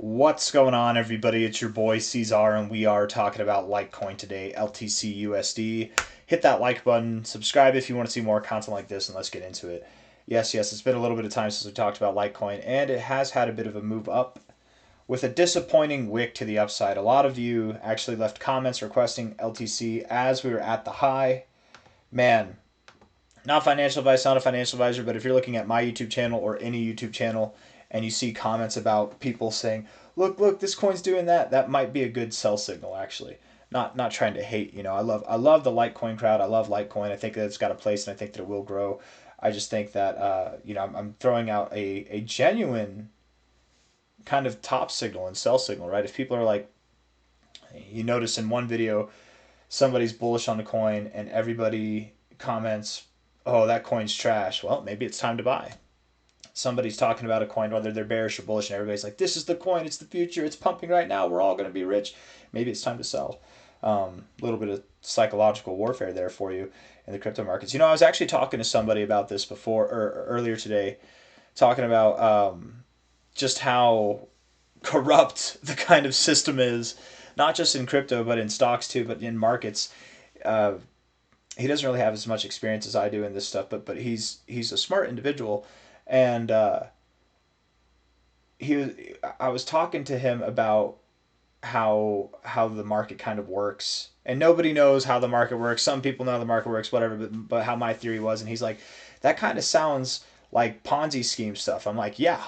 What's going on, everybody? It's your boy C-Zar, and we are talking about Litecoin today, LTC USD. Hit that like button, subscribe if you want to see more content like this, and let's get into it. Yes, it's been a little bit of time since we talked about Litecoin, and it has had a bit of a move up with a disappointing wick to the upside. A lot of you actually left comments requesting LTC as we were at the high. Man, not financial advice, not a financial advisor, but if you're looking at my YouTube channel or any YouTube channel and you see comments about people saying, look, this coin's doing that, that might be a good sell signal actually. Not trying to hate, I love the Litecoin crowd. I love Litecoin. I think that it's got a place and I think that it will grow. I just think that I'm throwing out a genuine kind of top signal and sell signal, right? If people are like, you notice in one video somebody's bullish on the coin and everybody comments, oh, that coin's trash. Well, maybe it's time to buy. Somebody's talking about a coin, whether they're bearish or bullish, and everybody's like, this is the coin, it's the future, it's pumping right now, we're all going to be rich. Maybe it's time to sell. A little bit of psychological warfare there for you in the crypto markets. I was actually talking to somebody about this before, or earlier today, talking about just how corrupt the kind of system is, not just in crypto, but in stocks too, but in markets. Uh, he doesn't really have as much experience as I do in this stuff, but he's a smart individual, and I was talking to him about how the market kind of works, and nobody knows how the market works. Some people know how the market works, whatever, but how my theory was, and he's like, that kind of sounds like Ponzi scheme stuff. I'm like, yeah,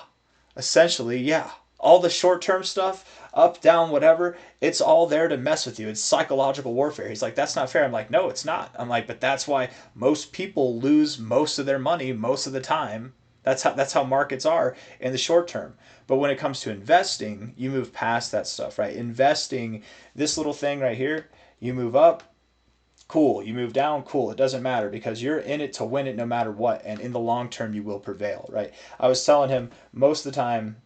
essentially, yeah. All the short term stuff, up, down, whatever, it's all there to mess with you. It's psychological warfare. He's like, that's not fair. I'm like, no, it's not. I'm like, but that's why most people lose most of their money most of the time. That's how markets are in the short term. But when it comes to investing, you move past that stuff, right? Investing, this little thing right here, you move up, cool. You move down, cool. It doesn't matter because you're in it to win it no matter what. And in the long term, you will prevail, right? I was telling him most of the time,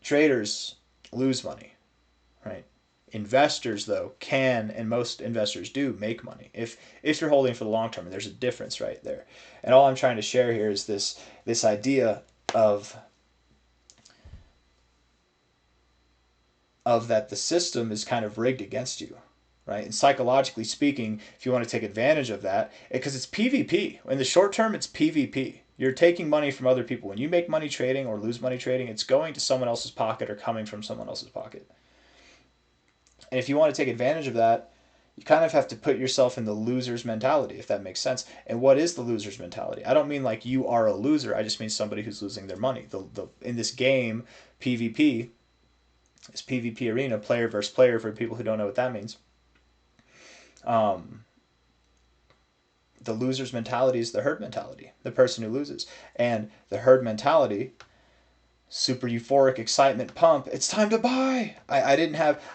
traders lose money, right? Investors, though, can, and most investors do, make money if you're holding for the long term. And there's a difference right there. And all I'm trying to share here is this idea of that the system is kind of rigged against you, right? And psychologically speaking, if you want to take advantage of that, because it's PvP. In the short term, it's PvP. You're taking money from other people. When you make money trading or lose money trading, it's going to someone else's pocket or coming from someone else's pocket. And if you want to take advantage of that, you kind of have to put yourself in the loser's mentality, if that makes sense. And what is the loser's mentality? I don't mean like you are a loser. I just mean somebody who's losing their money. In this game, PvP, this PvP arena, player versus player, for people who don't know what that means. The loser's mentality is the herd mentality, the person who loses. And the herd mentality, super euphoric excitement pump, it's time to buy. I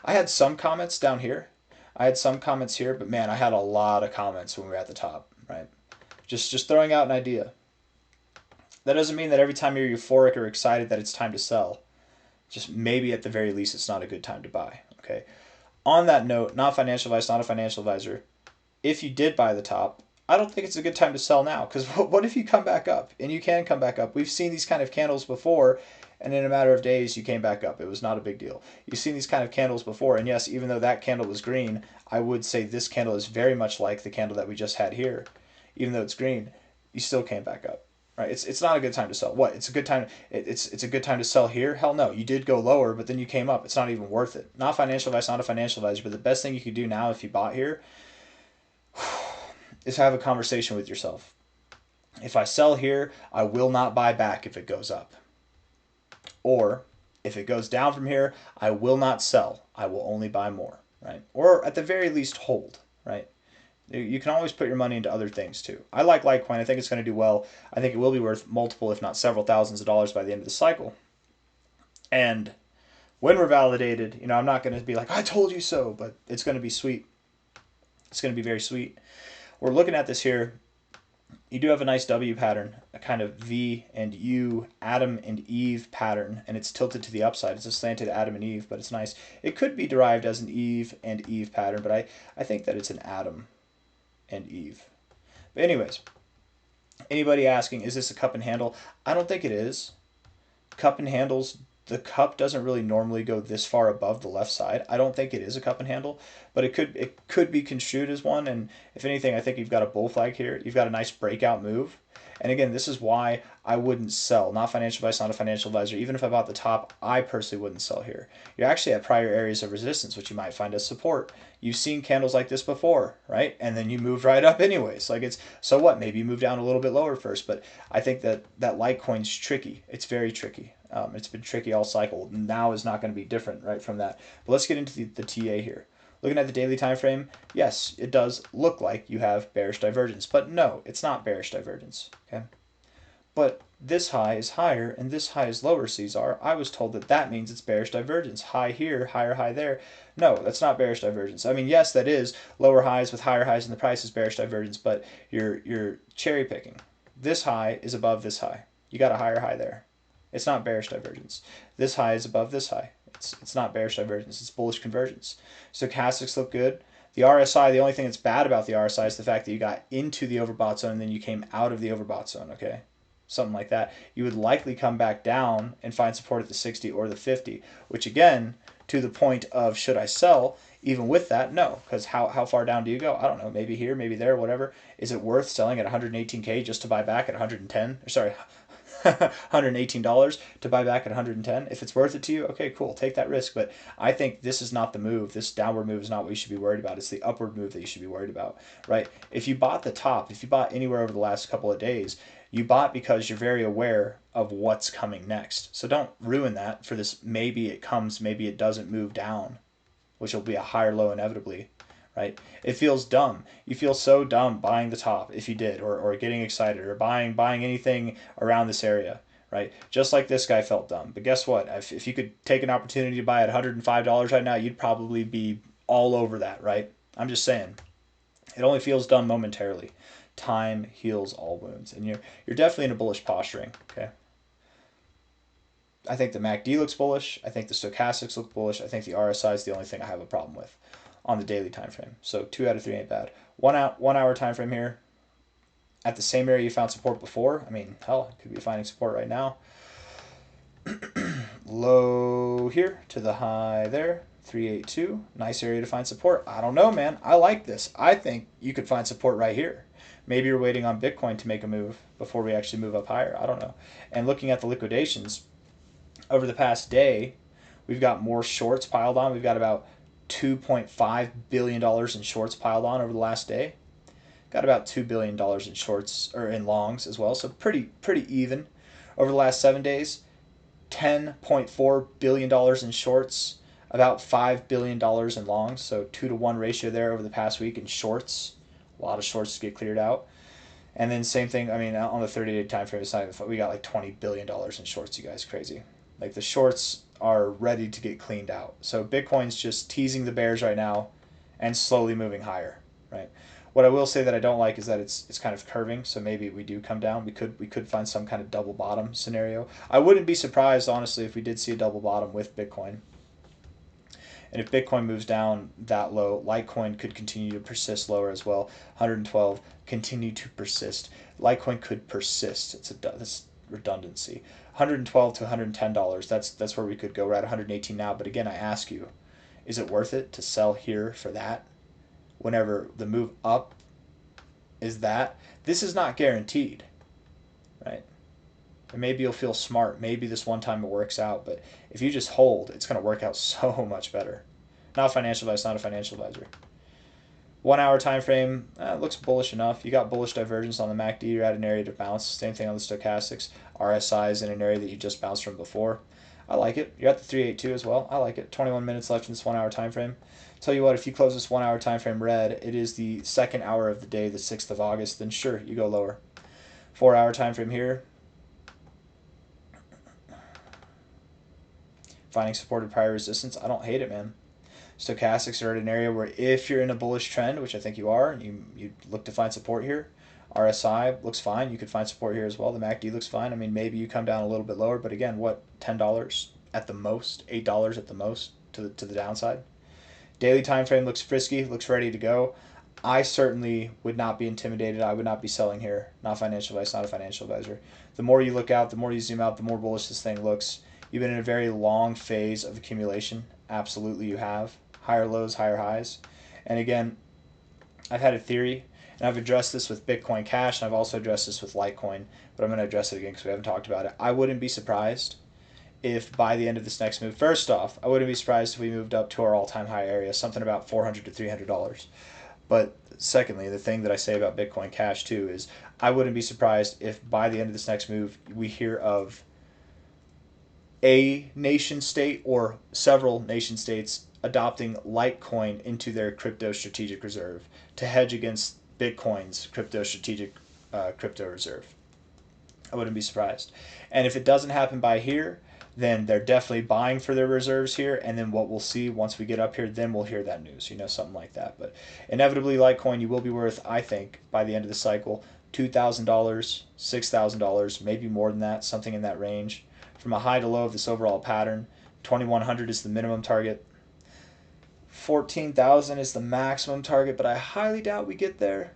had some comments down here. I had some comments here, but man, I had a lot of comments when we were at the top, right? Just throwing out an idea. That doesn't mean that every time you're euphoric or excited that it's time to sell. Just maybe at the very least it's not a good time to buy, okay? On that note, not financial advice, not a financial advisor. If you did buy the top, I don't think it's a good time to sell now, because what if you come back up? And you can come back up. We've seen these kind of candles before, and in a matter of days you came back up. It was not a big deal. You've seen these kind of candles before, and yes, even though that candle was green, I would say this candle is very much like the candle that we just had here. Even though it's green, you still came back up. Right? It's not a good time to sell. What? It's a good time. It's a good time to sell here. Hell no. You did go lower, but then you came up. It's not even worth it. Not financial advice. Not a financial advisor. But the best thing you could do now, if you bought here, is have a conversation with yourself. If I sell here, I will not buy back if it goes up. Or if it goes down from here, I will not sell. I will only buy more. Right? Or at the very least, hold. Right? You can always put your money into other things too. I like Litecoin. I think it's going to do well. I think it will be worth multiple, if not several thousands of dollars by the end of the cycle. And when we're validated, I'm not going to be like, I told you so, but it's going to be sweet. It's going to be very sweet. We're looking at this here. You do have a nice W pattern, a kind of V and U, Adam and Eve pattern, and it's tilted to the upside. It's a slanted Adam and Eve, but it's nice. It could be derived as an Eve and Eve pattern, but I think that it's an Adam and Eve. But anyways, anybody asking, is this a cup and handle? I don't think it is. Cup and handles the cup doesn't really normally go this far above the left side. I don't think it is a cup and handle, but it could be construed as one. And if anything, I think you've got a bull flag here. You've got a nice breakout move. And again, this is why I wouldn't sell. Not financial advice, not a financial advisor. Even if I bought the top, I personally wouldn't sell here. You're actually at prior areas of resistance, which you might find as support. You've seen candles like this before, right? And then you moved right up anyways. Like, it's, so what? Maybe you move down a little bit lower first, but I think that Litecoin's tricky. It's very tricky. It's been tricky all cycle. Now is not going to be different, right, from that. But let's get into the TA here. Looking at the daily time frame, yes, it does look like you have bearish divergence, but no, it's not bearish divergence. Okay, but this high is higher and this high is lower, C-Zar. I was told that that means it's bearish divergence. High here, higher high there. No, that's not bearish divergence. I mean, yes, that is lower highs with higher highs in the price is bearish divergence, but you're cherry picking. This high is above this high. You got a higher high there. It's not bearish divergence. This high is above this high. It's not bearish divergence. It's bullish convergence. Stochastics look good. The RSI, the only thing that's bad about the RSI is the fact that you got into the overbought zone and then you came out of the overbought zone, okay? Something like that. You would likely come back down and find support at the 60 or the 50, which again, to the point of should I sell, even with that, no. Because how far down do you go? I don't know. Maybe here, maybe there, whatever. Is it worth selling at 118K just to buy back at 110? Sorry, $118 to buy back at 110. If it's worth it to you, okay, cool, take that risk. But I think this is not the move. This downward move is not what you should be worried about. It's the upward move that you should be worried about, right? If you bought the top, if you bought anywhere over the last couple of days, you bought because you're very aware of what's coming next. So don't ruin that for this maybe it comes, maybe it doesn't move down, which will be a higher low inevitably. Right? It feels dumb. You feel so dumb buying the top if you did, or getting excited, or buying anything around this area, right? Just like this guy felt dumb. But guess what? If you could take an opportunity to buy at $105 right now, you'd probably be all over that, right? I'm just saying. It only feels dumb momentarily. Time heals all wounds, and you're definitely in a bullish posturing. Okay. I think the MACD looks bullish. I think the stochastics look bullish. I think the RSI is the only thing I have a problem with on the daily time frame. So 2 out of 3 ain't bad. 1 hour time frame here. At the same area you found support before. I mean, hell, it could be finding support right now. Low here to the high there. 382. Nice area to find support. I don't know, man. I like this. I think you could find support right here. Maybe you're waiting on Bitcoin to make a move before we actually move up higher. I don't know. And looking at the liquidations over the past day, we've got more shorts piled on. We've got about $2.5 billion in shorts piled on over the last day. Got about $2 billion in shorts, or in longs as well, so pretty even. Over the last 7 days, $10.4 billion in shorts, about $5 billion in longs, so 2-to-1 ratio there over the past week in shorts. A lot of shorts to get cleared out. And then same thing, I mean, on the 30-day time frame, it's not even, we got like $20 billion in shorts, you guys, crazy. Like the shorts are ready to get cleaned out. So Bitcoin's just teasing the bears right now and slowly moving higher, right? What I will say that I don't like is that it's kind of curving, so maybe we do come down. We could find some kind of double bottom scenario. I wouldn't be surprised, honestly, if we did see a double bottom with Bitcoin. And if Bitcoin moves down that low, Litecoin could continue to persist lower as well. 112 continue to persist. Litecoin could persist. That's redundancy. 112 to $110. That's where we could go. We're at 118 now. But again, I ask you, is it worth it to sell here for that? Whenever the move up is that, this is not guaranteed, right? And maybe you'll feel smart. Maybe this one time it works out. But if you just hold, it's going to work out so much better. Not financial advice, not a financial advisor. 1 hour time frame, looks bullish enough. You got bullish divergence on the MACD. You're at an area to bounce. Same thing on the stochastics. RSI is in an area that you just bounced from before. I like it. You're at the 382 as well. I like it. 21 minutes left in this 1 hour time frame. Tell you what, if you close this 1 hour time frame red, it is the second hour of the day, the 6th of August, then sure, you go lower. 4 hour time frame here. Finding supported prior resistance. I don't hate it, man. Stochastics are at an area where if you're in a bullish trend, which I think you are, and you look to find support here. RSI looks fine. You could find support here as well. The MACD looks fine. I mean, maybe you come down a little bit lower, but again, what, $10 at the most, $8 at the most to the downside. Daily time frame looks frisky, looks ready to go. I certainly would not be intimidated. I would not be selling here. Not financial advice, not a financial advisor. The more you look out, the more you zoom out, the more bullish this thing looks. You've been in a very long phase of accumulation. Absolutely you have. Higher lows, higher highs. And again, I've had a theory, and I've addressed this with Bitcoin Cash, and I've also addressed this with Litecoin, but I'm going to address it again because we haven't talked about it. I wouldn't be surprised if by the end of this next move, first off, I wouldn't be surprised if we moved up to our all-time high area, something about $400 to $300. But secondly, the thing that I say about Bitcoin Cash too is I wouldn't be surprised if by the end of this next move we hear of a nation state or several nation states adopting Litecoin into their crypto strategic reserve to hedge against Bitcoin's crypto strategic crypto reserve. I wouldn't be surprised. And if it doesn't happen by here, then they're definitely buying for their reserves here. And then what we'll see once we get up here, then we'll hear that news, something like that. But inevitably, Litecoin, you will be worth, I think, by the end of the cycle, $2,000, $6,000, maybe more than that, something in that range. From a high to low of this overall pattern, 2,100 is the minimum target. 14,000 is the maximum target, but I highly doubt we get there.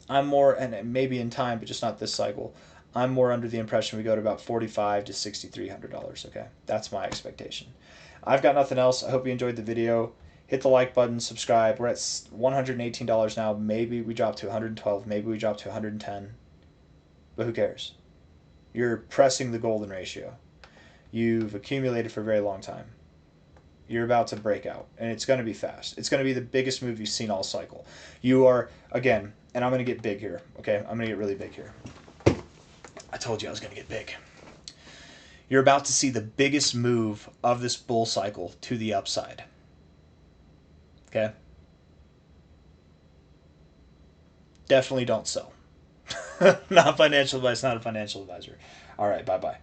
I'm more, and maybe in time, but just not this cycle, I'm more under the impression we go to about $4,500 to $6,300, okay? That's my expectation. I've got nothing else. I hope you enjoyed the video. Hit the like button, subscribe. We're at $118 now. Maybe we drop to 112, maybe we drop to 110, but who cares? You're pressing the golden ratio. You've accumulated for a very long time. You're about to break out, and it's going to be fast. It's going to be the biggest move you've seen all cycle. You are, again, and I'm going to get big here, okay? I'm going to get really big here. I told you I was going to get big. You're about to see the biggest move of this bull cycle to the upside, okay? Definitely don't sell. Not financial advice, not a financial advisor. All right, bye-bye.